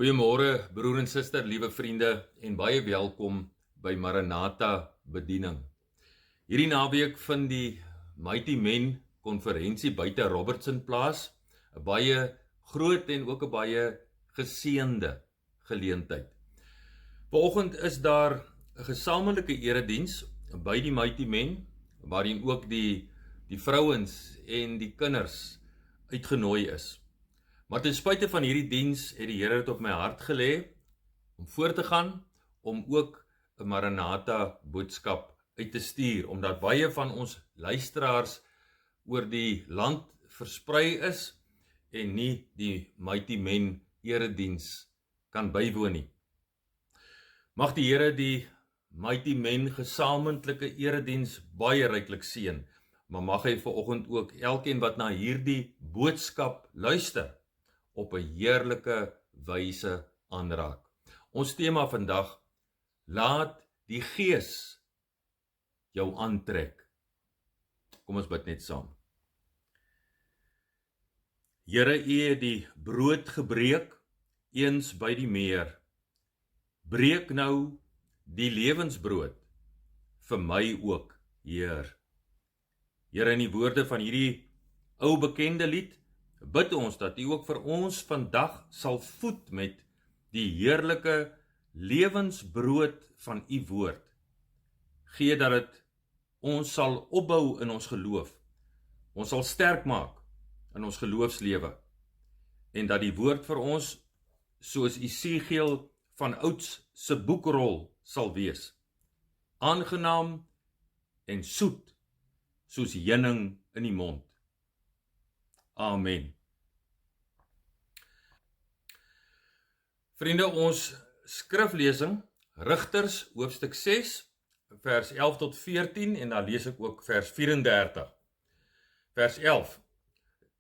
Goeiemôre broer en suster, liewe vriende en baie welkom by Maranatha bediening. Hierdie naweek vind die Mighty Men konferensie buite Robertson plaas, 'n baie groot en ook 'n baie geseënde geleentheid. Vanoggend is daar 'n gesamentlike erediens by die Mighty Men waarin ook die vrouens en die kinders uitgenooi is. Maar ten spyte van hierdie diens het die Here dit op my hart gelê om voort te gaan, om ook 'n Maranatha boodskap uit te stuur, omdat baie van ons luisteraars oor die land versprei is en nie die Mighty Men erediens kan bywoon nie. Mag die Here die Mighty Men gesamentlike erediens baie ryklik seën, maar mag hy vanoggend ook elkeen wat na hierdie boodskap luister op 'n heerlike wyse aanraak. Ons tema vandag: laat die Gees jou aantrek. Kom ons bid net saam. Here, U het die brood gebreek eens by die meer. Breek nou die lewensbrood vir my ook, Heer. Here, in die woorde van hierdie ou bekende lied bid ons dat U ook vir ons vandag sal voed met die heerlike lewensbrood van U woord. Gee dat dit ons sal opbou in ons geloof, ons sal sterk maak in ons geloofslewe, en dat die woord vir ons soos Esegiel van ouds se boekrol sal wees, aangenaam en soet soos heuning in die mond. Amen. Vriende, ons skriflesing, Rigters hoofstuk 6, vers 11 tot 14, en dan lees ek ook vers 34. Vers 11.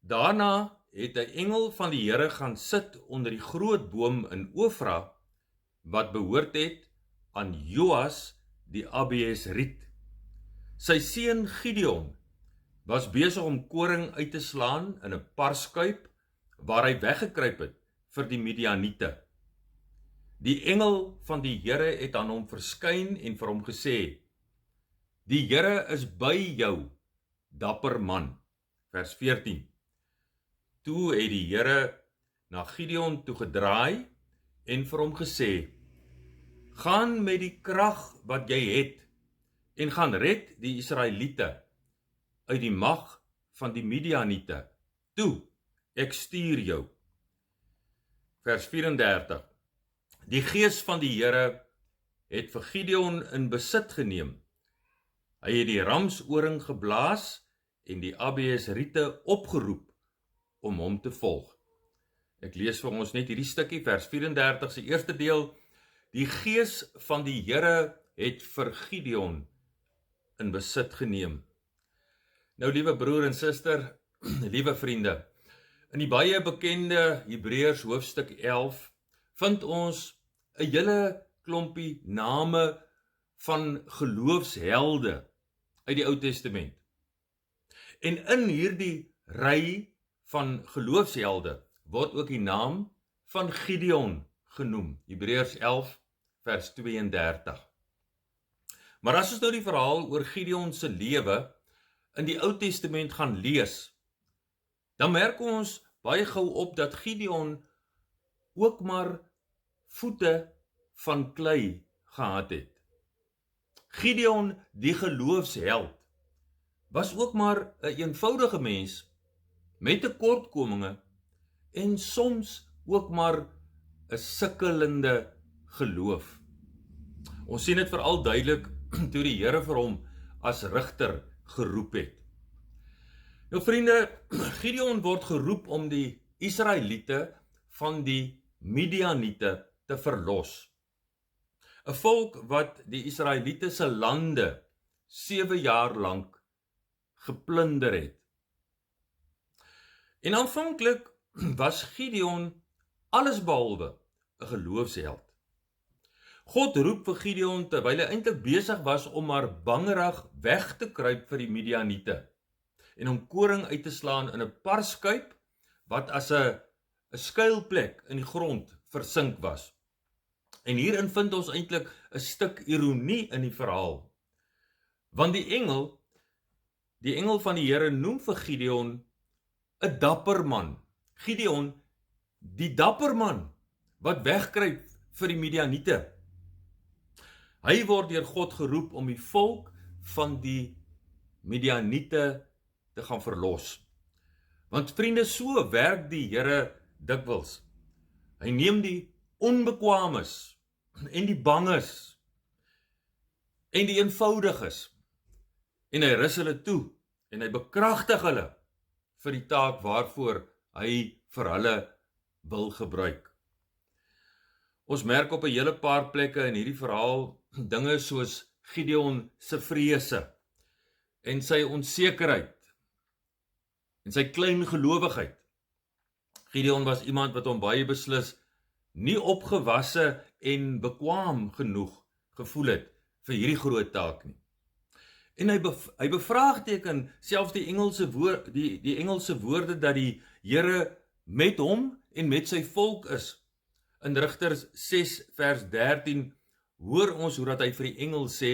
Daarna het 'n engel van die Here gaan sit onder die groot boom in Ofra, wat behoort het aan Joas die Abiesriet. Sy seun Gideon was besig om koring uit te slaan in 'n parskuip waar hy weggekruip het vir die Midianiete. Die engel van die Here het aan hom verskyn en vir hom gesê: Die Here is by jou, dapper man. Vers 14. Toe het die Here na Gideon toe gedraai en vir hom gesê: Gaan met die krag wat jy het en gaan red die Israeliete uit die mag van die Midianiete. Toe, ek stuur jou. Vers 34. Die Gees van die Here het vir Gideon in besit geneem. Hy het die ramsoring geblaas en die Abiesriete opgeroep om hom te volg. Ek lees vir ons net hierdie stukkie, vers 34 se eerste deel. Die Gees van die Here het vir Gideon in besit geneem. Nou, liewe broer en suster, liewe vriende, in die baie bekende Hebreërs hoofstuk 11 vind ons 'n hele klompie name van geloofshelde uit die Ou Testament. En in hierdie ry van geloofshelde word ook die naam van Gideon genoem. Hebreërs 11 vers 32. Maar as ons nou die verhaal oor Gideon se lewe in die Ou Testament gaan lees, dan merk ons baie gou op dat Gideon ook maar voete van klei gehad het. Gideon, die geloofsheld, was ook maar 'n eenvoudige mens met tekortkominge en soms ook maar 'n sukkelende geloof. Ons sien dit veral duidelik toe die Here vir hom as rigter geroep het. Nou vriende, Gideon word geroep om die Israeliete van die Midianiete te verlos. 'n Volk wat die Israeliete se lande 7 jaar lank geplunder het. En aanvanklik was Gideon allesbehalwe 'n geloofsheld. God roep vir Gideon terwyl hy eintlik besig was om maar bangerig weg te kruip vir die Midianiete en om koring uit te slaan in 'n parskuip wat as 'n skuilplek in die grond versink was. En hierin vind ons eintlik 'n stuk ironie in die verhaal. Want die engel van die Here noem vir Gideon 'n dapper man. Gideon, die dapper man wat wegkruip vir die Midianiete. Hy word deur God geroep om die volk van die Midianiete te gaan verlos. Want vriende, so werk die Here dikwels. Hy neem die onbekwames en die banges en die eenvoudiges en hy rus hulle toe en hy bekragtig hulle vir die taak waarvoor hy vir hulle wil gebruik. Ons merk op 'n hele paar plekke in hierdie verhaal dinge soos Gideon se vrese en sy onsekerheid en sy klein gelowigheid. Gideon was iemand wat hom baie beslis nie opgewasse en bekwaam genoeg gevoel het vir hierdie groot taak nie. En hy bevraagteken selfs die Engelse woorde dat die Here met hom en met sy volk is. In Rigters 6 vers 13 hoor ons hoe dat hy vir die engel sê: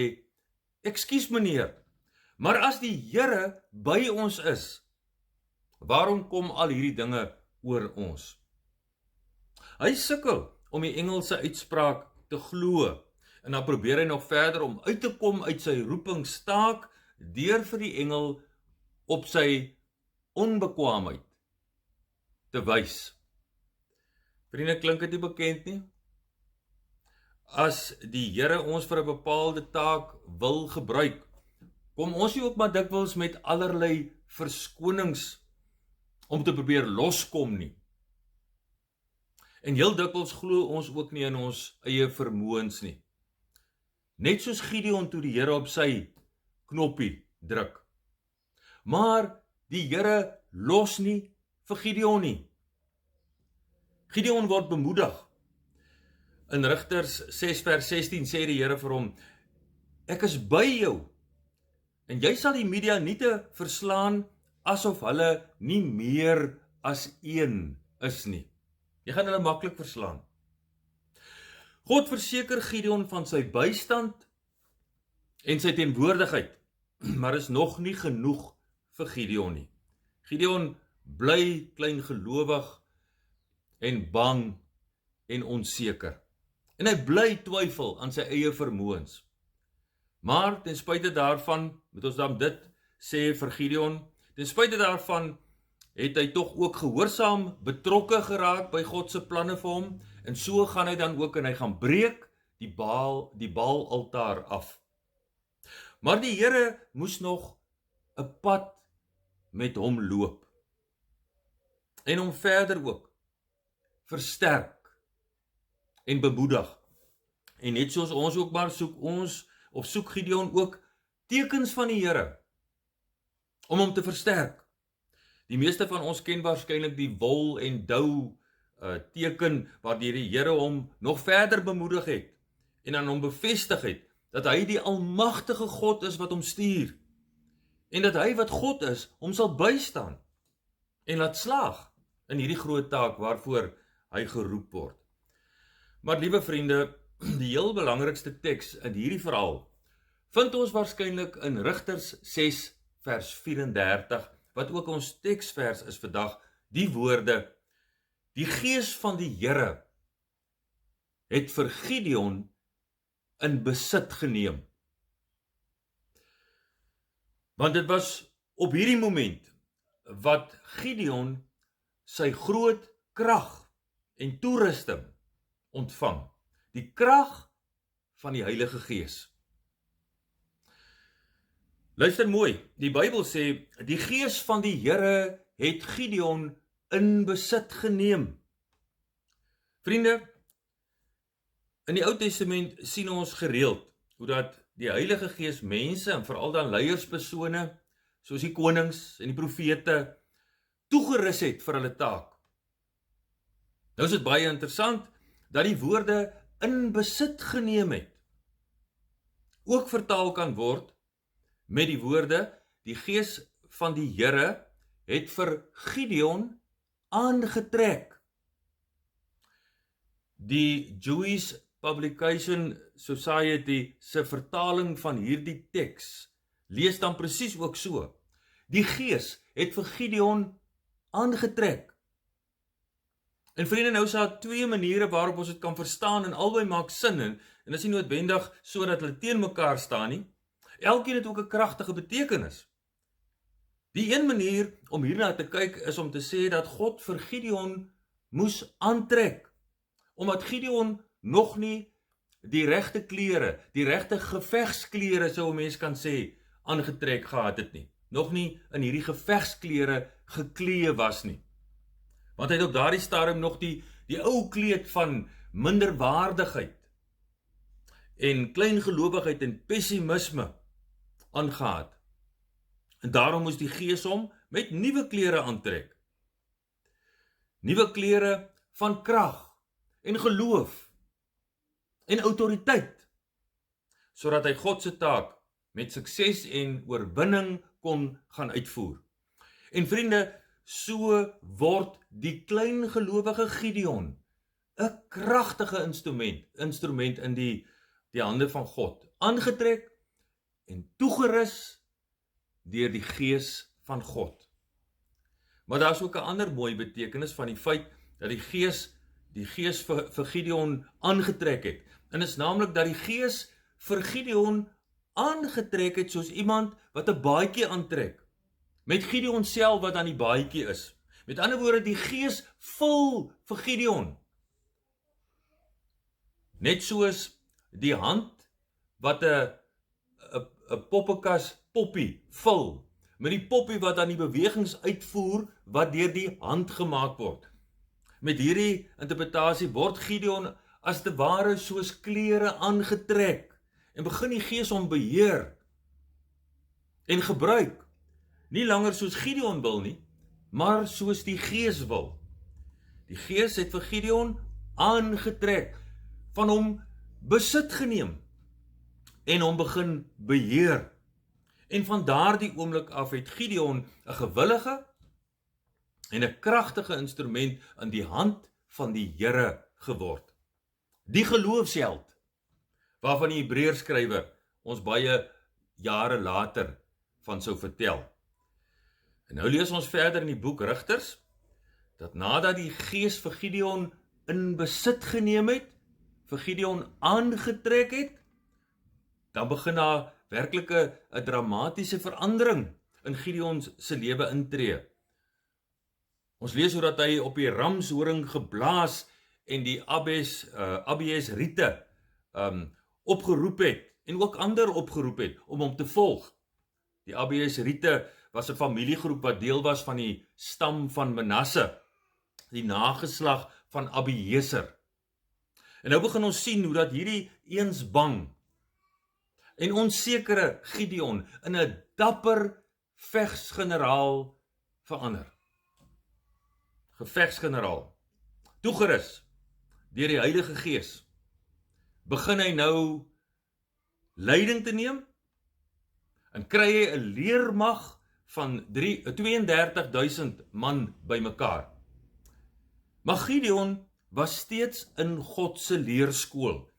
"Ekskuus meneer, maar as die Here by ons is, waarom kom al hierdie dinge oor ons?" Hy sukkel om die engel se uitspraak te glo en dan probeer hy nog verder om uit te kom uit sy roepingstaak deur vir die engel op sy onbekwaamheid te wys. Vriende, klink dit nie bekend nie? As die Here ons vir 'n bepaalde taak wil gebruik, kom ons nie ook maar dikwels met allerlei verskonings om te probeer loskom nie. En heel dikwels glo ons ook nie in ons eie vermoëns nie. Net soos Gideon toe die Here op sy knoppie druk. Maar die Here los nie vir Gideon nie. Gideon word bemoedig. In Rigters 6 vers 16 sê die Here vir hom: "Ek is by jou en jy sal die Midianiete verslaan asof hulle nie meer as een is nie." Jy gaan hulle maklik verslaan. God verseker Gideon van sy bystand en sy teenwoordigheid, maar is nog nie genoeg vir Gideon nie. Gideon bly kleingelowig en bang en onseker. En hy bly twyfel aan sy eie vermoëns. Maar ten spyte daarvan, moet ons dan dit sê vir Gideon, ten spyte daarvan het hy tog ook gehoorsaam betrokke geraak by God se planne vir hom, en so gaan hy dan ook en hy gaan breek die Baal altaar af. Maar die Here moes nog 'n pad met hom loop en hom verder ook versterk en bemoedig. En net soos ons ook maar soek Gideon ook tekens van die Here om hom te versterk. Die meeste van ons ken waarskynlik die wol en dou teken waardeur die Here hom nog verder bemoedig het en aan hom bevestig het dat hy die almagtige God is wat hom stuur en dat hy wat God is hom sal bystaan en laat slaag in hierdie groot taak waarvoor hy geroep word. Maar liewe vriende, die heel belangrikste teks in hierdie verhaal vind ons waarskynlik in Rigters 6 vers 34, wat ook ons teksvers is vandag, die woorde: "Die Gees van die Here het vir Gideon in besit geneem." Want dit was op hierdie moment wat Gideon sy groot krag en toerusting ontvang. Die krag van die Heilige Gees. Luister mooi, die Bybel sê, die Gees van die Here het Gideon in besit geneem. Vriende, in die Ou Testament sien ons gereeld hoe dat die Heilige Gees mense en veral dan leierspersone soos die konings en die profete toegerus het vir hulle taak. Nou is dit baie interessant dat die woorde in besit geneem het ook vertaal kan word met die woorde: die Gees van die Here het vir Gideon aangetrek. Die Jewish Publication Society se vertaling van hierdie teks lees dan presies ook so. Die Gees het vir Gideon aangetrek. En vriende, nou is daar twee maniere waarop ons dit kan verstaan en albei maak sin en is nie noodwendig so dat hulle teen mekaar staan nie. Elkeen het ook 'n kragtige betekenis. Die een manier om hierna te kyk is om te sê dat God vir Gideon moes aantrek, omdat Gideon nog nie die regte klere, die regte gevegsklere sou 'n mens kan sê, aangetrek gehad het nie. Nog nie in hierdie gevegsklere geklee was nie. Want hy het op daardie stadium nog die ou kleed van minderwaardigheid en kleingelowigheid en pessimisme aangehad. En daarom moes die Gees hom met nuwe klere aantrek. Nuwe klere van krag en geloof en autoriteit, sodat hy God se taak met sukses en oorwinning kon gaan uitvoer. En vriende, so word die klein gelowige Gideon 'n kragtige instrument in die hande van God, aangetrek en toegerus deur die Gees van God. Maar daar is ook 'n ander mooi betekenis van die feit dat die Gees vir Gideon aangetrek het. En is naamlik dat die Gees vir Gideon aangetrek het soos iemand wat 'n baadjie aantrek, met Gideon self wat aan die baadjie is. Met ander woorde, die Gees vul vir Gideon. Net soos die hand wat 'n poppekas poppie vul, met die poppie wat dan die bewegings uitvoer wat deur die hand gemaak word. Met hierdie interpretasie word Gideon as te ware soos klere aangetrek en begin die Gees hom beheer en gebruik. Nie langer soos Gideon wil nie, maar soos die Gees wil. Die Gees het vir Gideon aangetrek, van hom besit geneem en hom begin beheer. En van daardie oomblik af het Gideon 'n gewillige en 'n kragtige instrument in die hand van die Here geword. Die geloofsheld waarvan die Hebreërskrywer ons baie jare later van sou vertel. En nou lees ons verder in die boek Rigters dat nadat die Gees vir Gideon in besit geneem het, vir Gideon aangetrek het, dan begin daar werklike 'n dramatiese verandering in Gideon se lewe intree. Ons lees hoe dat hy op die ramshoring geblaas en die Abiesriete opgeroep het en ook ander opgeroep het om hom te volg. Die Abiesriete was 'n familiegroep wat deel was van die stam van Manasse, die nageslag van Abieser. En nou begin ons sien hoe dat hierdie eens bang en onsekere Gideon in 'n dapper vegsgeneraal verander. Gevegsgeneraal, toegerus deur die Heilige Gees, begin hy nou leiding te neem en kry hy 'n leermag van 32.000 man bymekaar. Maar Gideon was steeds in God se leerskool.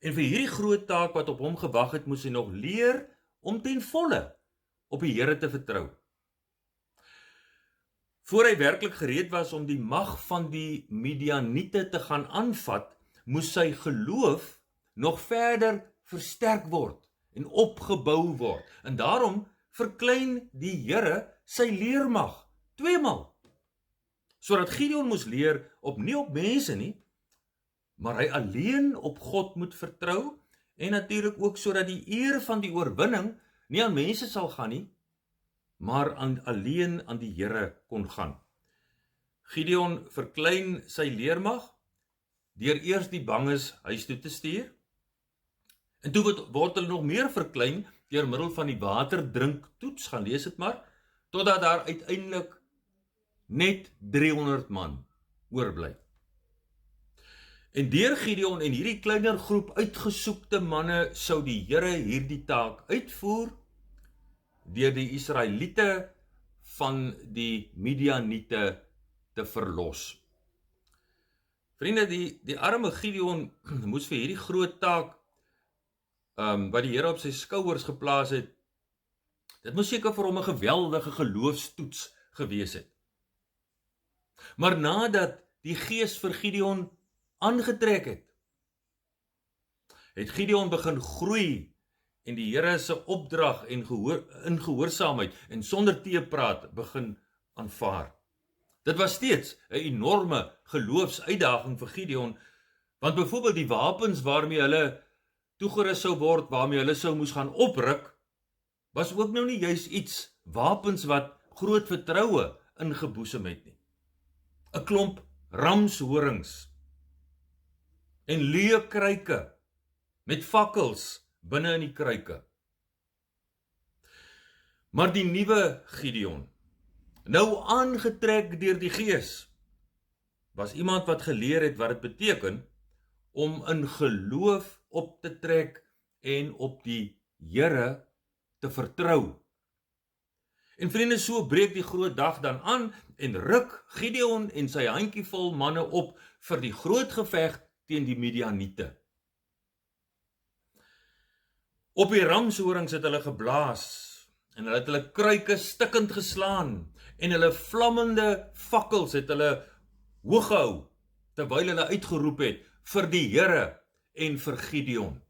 En vir hierdie groot taak wat op hom gewag het, moes hy nog leer om ten volle op die Here te vertrou. Voor hy werklik gereed was om die mag van die Midianiete te gaan aanvat, moes sy geloof nog verder versterk word en opgebou word. En daarom verklein die Here sy leermag tweemaal, sodat Gideon moes leer nie op mense nie, maar hy alleen op God moet vertrou, en natuurlik ook sodat die eer van die oorwinning nie aan mense sal gaan nie, maar alleen aan die Here kon gaan. Gideon verklein sy leermag deur eers die banges huis toe te stuur, en toe word hulle nog meer verklein deur middel van die waterdrinktoets, gaan lees dit maar, totdat daar uiteindelik net 300 man oorbly. En deur Gideon en hierdie kleiner groep uitgesoekte manne sou die Here hierdie taak uitvoer deur die Israeliete van die Midianiete te verlos. Vriende, die arme Gideon moes vir hierdie groot taak wat die Here op sy skouers geplaas het, dit moes seker vir hom 'n geweldige geloofstoets gewees het. Maar nadat die Gees vir Gideon aangetrek het Gideon begin groei en die Here se opdrag en in gehoorsaamheid en sonder teepraat begin aanvaar. Dit was steeds 'n enorme geloofsuitdaging vir Gideon, want byvoorbeeld die wapens waarmee hulle toegerus sou word, waarmee hulle sou moes gaan opruk, was ook nou nie juis iets wapens wat groot vertroue ingeboesem het nie. 'n Klomp ramshorings en leeukruike met fakkels binne in die kruike. Maar die nuwe Gideon, nou aangetrek deur die Gees, was iemand wat geleer het wat dit beteken om in geloof op te trek en op die Here te vertrou. En vriende, so breek die groot dag dan aan en ruk Gideon en sy handjievol manne op vir die groot geveg teen die Midianiete. Op die ramshorings het hulle geblaas en hulle het hulle kruike stikkend geslaan en hulle vlammende fakkels het hulle hoog gehou terwyl hulle uitgeroep het vir die Here en vir Gideon.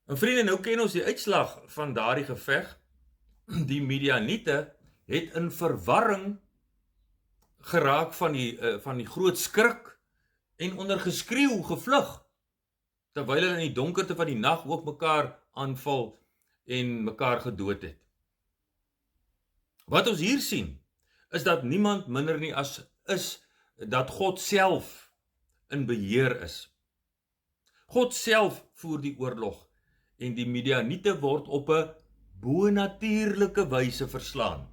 En vriende, nou ken ons die uitslag van daardie geveg. Die Midianiete het in verwarring geraak van die groot skrik en onder geskreeu gevlug, terwyl hulle in die donkerte van die nag ook mekaar aanval en mekaar gedood het. Wat ons hier sien, is dat niemand minder nie as is dat God self in beheer is. God self voer die oorlog en die Midianiete word op 'n bonatuurlike wyse verslaan.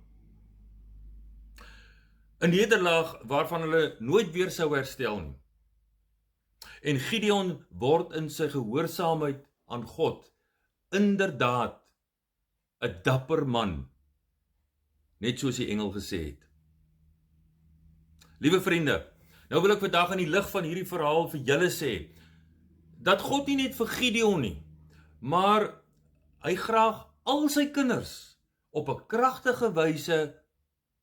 'n nederlaag waarvan hulle nooit weer sou herstel nie. En Gideon word in sy gehoorsaamheid aan God inderdaad 'n dapper man, net soos die engel gesê het. Liewe vriende, nou wil ek vandag in die lig van hierdie verhaal vir julle sê, dat God nie net vir Gideon nie, maar hy graag al sy kinders op 'n kragtige wyse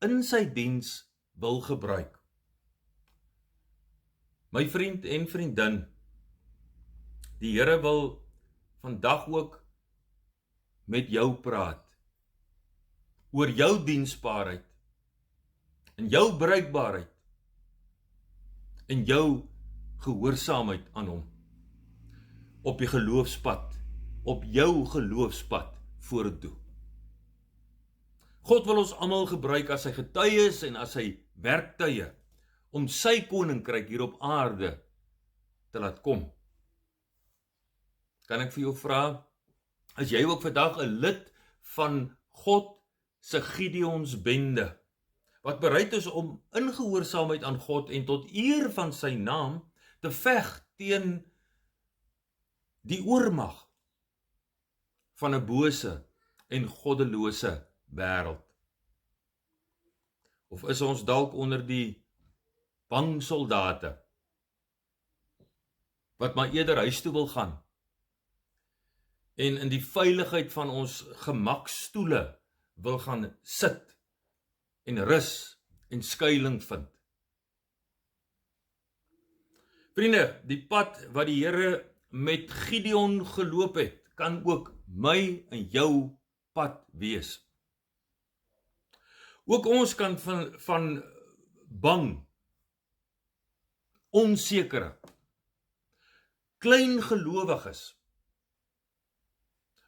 in sy diens wil gebruik. My vriend en vriendin, die Here wil vandag ook met jou praat oor jou diensbaarheid en jou bruikbaarheid en jou gehoorsaamheid aan hom op die geloofspad, op jou geloofspad vorentoe. God wil ons almal gebruik as sy getuies en as sy werktuie om sy koninkryk hier op aarde te laat kom. Kan ek vir jou vra, is jy ook vandag 'n lid van God se Gideonsbende, wat bereid is om in gehoorsaamheid aan God en tot eer van sy naam te veg teen die oormag van 'n bose en goddelose wêreld? Of is ons dalk onder die bang soldate wat maar eerder huis toe wil gaan en in die veiligheid van ons gemakstoele wil gaan sit en rus en skuilings vind? Vriende, die pad wat die Here met Gideon geloop het, kan ook my en jou pad wees. Ook ons kan van bang, onsekere, klein gelowiges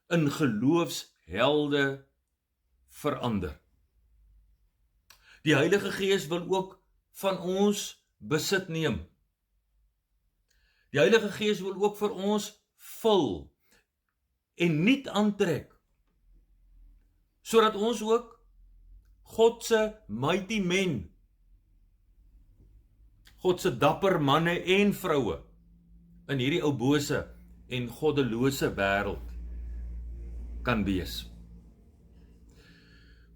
in geloofshelde verander. Die Heilige Gees wil ook van ons besit neem. Die Heilige Gees wil ook vir ons vul en nuut aantrek, sodat ons ook God se mighty men, God se dapper manne en vroue in hierdie ou bose en goddelose wêreld kan wees.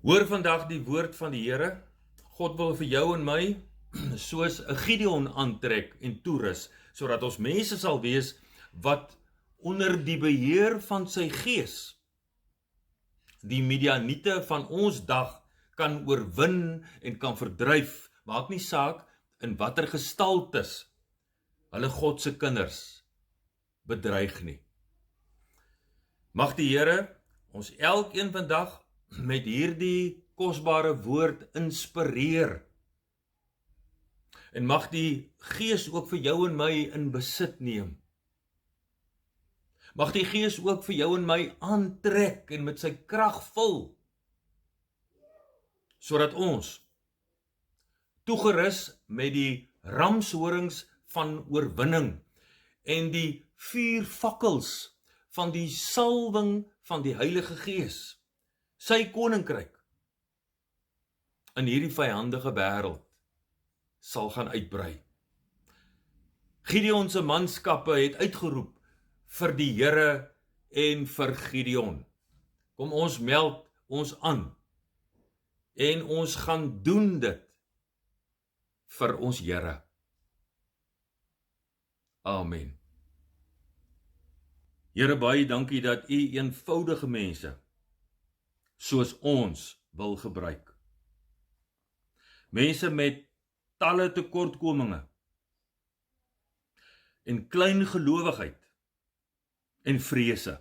Hoor vandag die woord van die Here. God wil vir jou en my soos 'n Gideon aantrek en toerus, sodat ons mense sal wees wat onder die beheer van sy gees die Midianiete van ons dag kan oorwin en kan verdryf, maak nie saak in watter gestaltes hulle God se kinders bedreig nie. Mag die Here ons elkeen vandag met hierdie kosbare woord inspireer. En mag die Gees ook vir jou en my in besit neem. Mag die Gees ook vir jou en my aantrek en met sy krag vul, sodat ons toegerus met die ramshorings van oorwinning en die vuurvakkels van die salwing van die Heilige Gees, sy koninkryk in hierdie vyhandige wêreld sal gaan uitbrei. Gideon se manskappe het uitgeroep vir die Here en vir Gideon. Kom ons meld ons aan en ons gaan doen dit vir ons Here. Amen. Here, baie dankie dat U eenvoudige mense soos ons wil gebruik. Mense met talle tekortkominge en klein gelowigheid en vrese.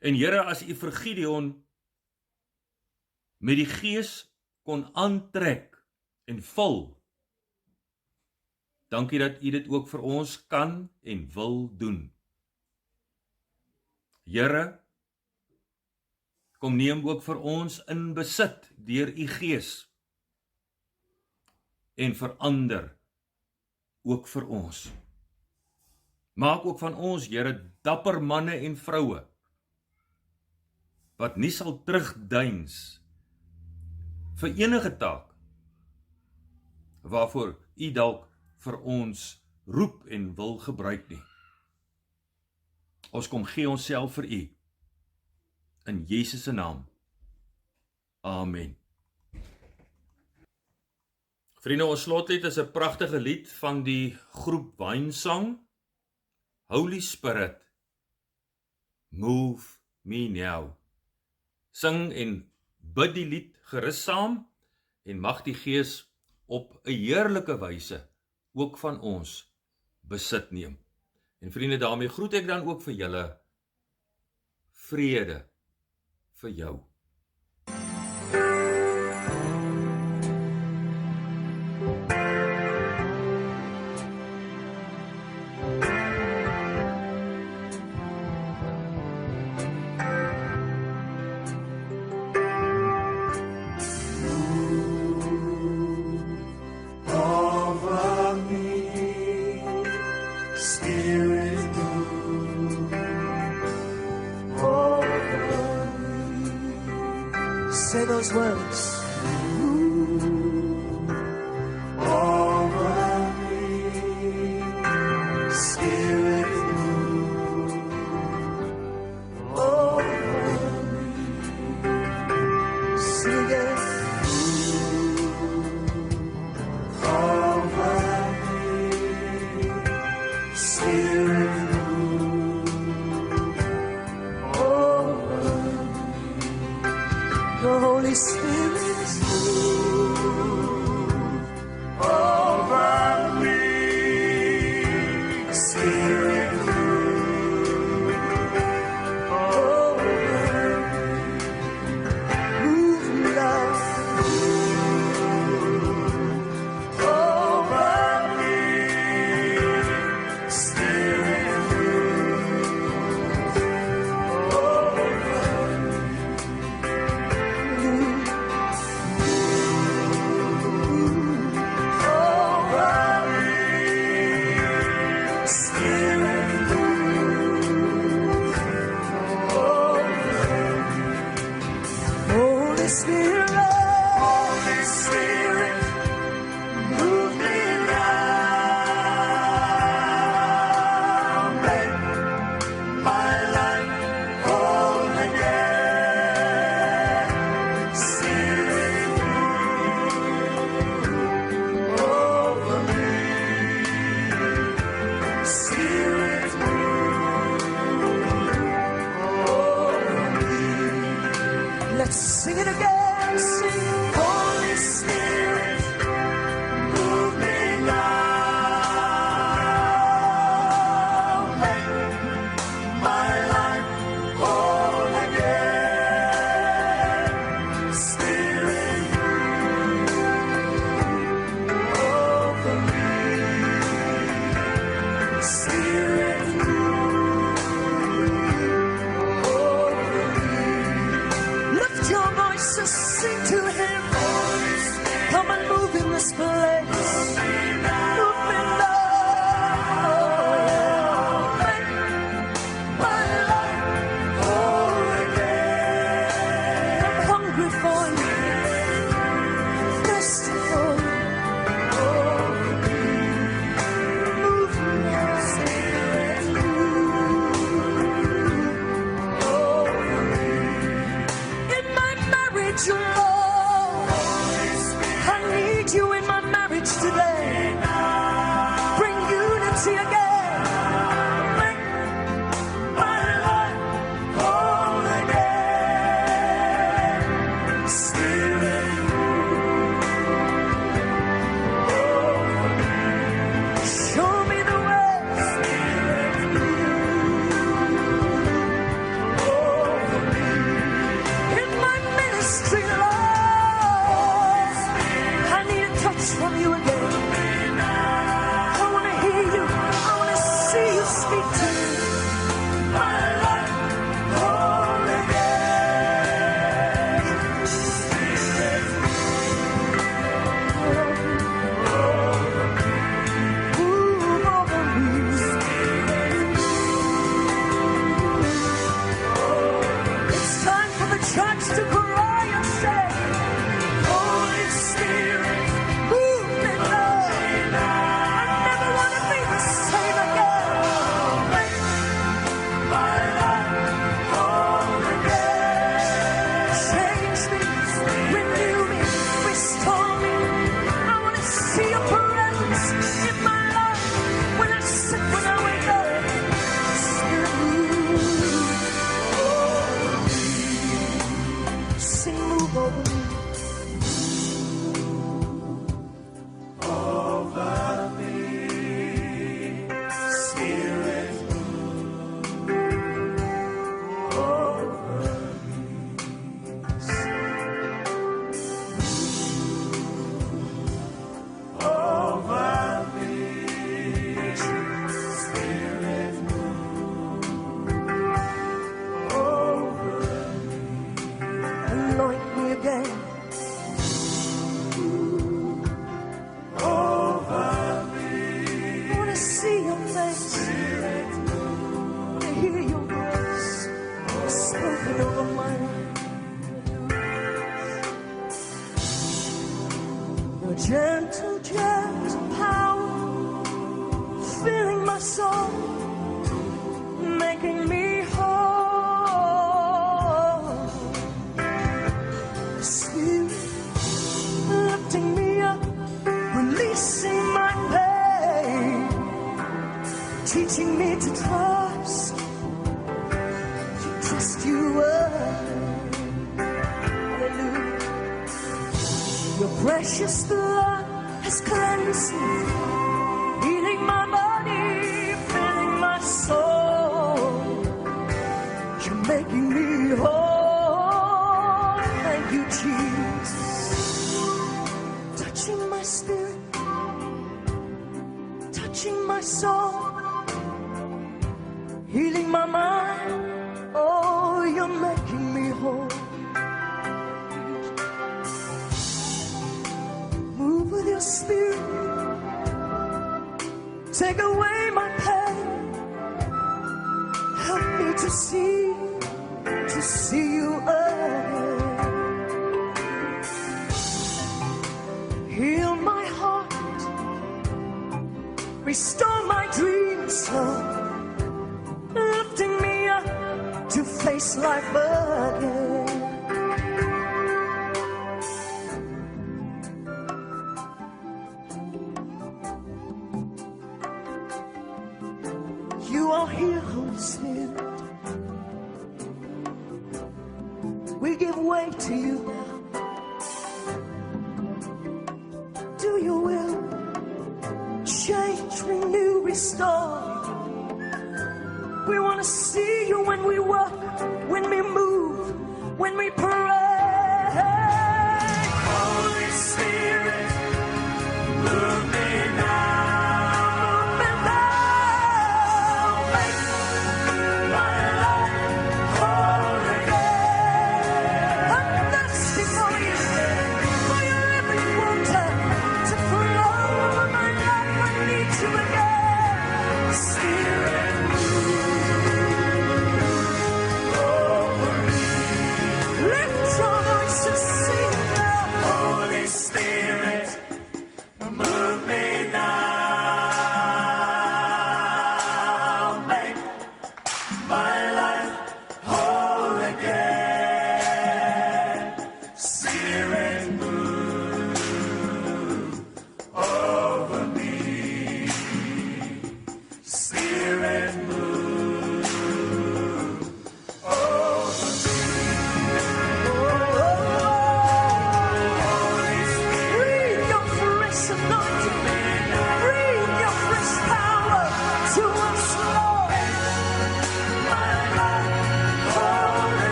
En Here, as U vir Gideon met die Gees kon aantrek en vul, dankie dat U dit ook vir ons kan en wil doen. Here, kom neem ook vir ons in besit deur U Gees en verander ook vir ons. Maak ook van ons, Here, dapper manne en vroue, wat nie sal terugdeins vir enige taak, waarvoor U dalk vir ons roep en wil gebruik nie. Ons kom gee onsself vir U, in Jesus se naam. Amen. Vriende, ons slotlied is 'n pragtige lied van die groep Wynsang, Holy Spirit, Move Me Now. Sing en bid die lied gerus saam en mag die Gees op 'n heerlike wyse ook van ons besit neem. En vriende, daarmee groet ek dan ook vir julle vrede vir jou. Say those words. Holy Spirit, move over me. Spirit, move over me. Move, love, move over me. Spirit, move over me. Holy Spirit, move me now. Make my life whole again. Spirit, move Let's sing it again. Sing, Holy Spirit, Move me now. Make my life whole again. Spirit, over me. Spirit, over me. lift your voices, sing to Him. Come and move in this place. Move me now. Make my life whole again. I'm hungry for you. Thirsty for you. Move me now. In my marriage, you Lord. I need you in my marriage today. Bring unity again. Make my life whole again. Spirit, Show me the way. In my ministry, Lord, I need a touch from you again. I want to hear you. I want to see you speak to me. my life whole again. Move over me. It's time for the church to cry and say, Holy Spirit, move me now. I never want to be the same again. make my life whole again. Change me, renew me, restore me. I want to see your presence in my life. When I sit, when I wake up. Spirit, move. Sing, move over me. Spirit, over me. Spirit, Anoint me again. I want to see your face. I want to hear your voice spoken over my life. Your gentle, gentle power filling my soul, making me whole. Spirit, lifting me up, releasing my pain, teaching me to trust you. Hallelujah. Your precious blood has cleansed me, healing my body, filling my soul. You're making me whole. Thank you, Jesus. Touching my spirit, touching my soul, healing my mind. Oh, you're making me whole. Move with your spirit, take away my pain, help me to see you again. Heal my heart, restore my dreams, Lord, lifting me up to face life again. You are here, Holy Spirit. We give give way to you now. Do your will. Change, renew, restore. We want to see you when we walk, when we move, when we pray.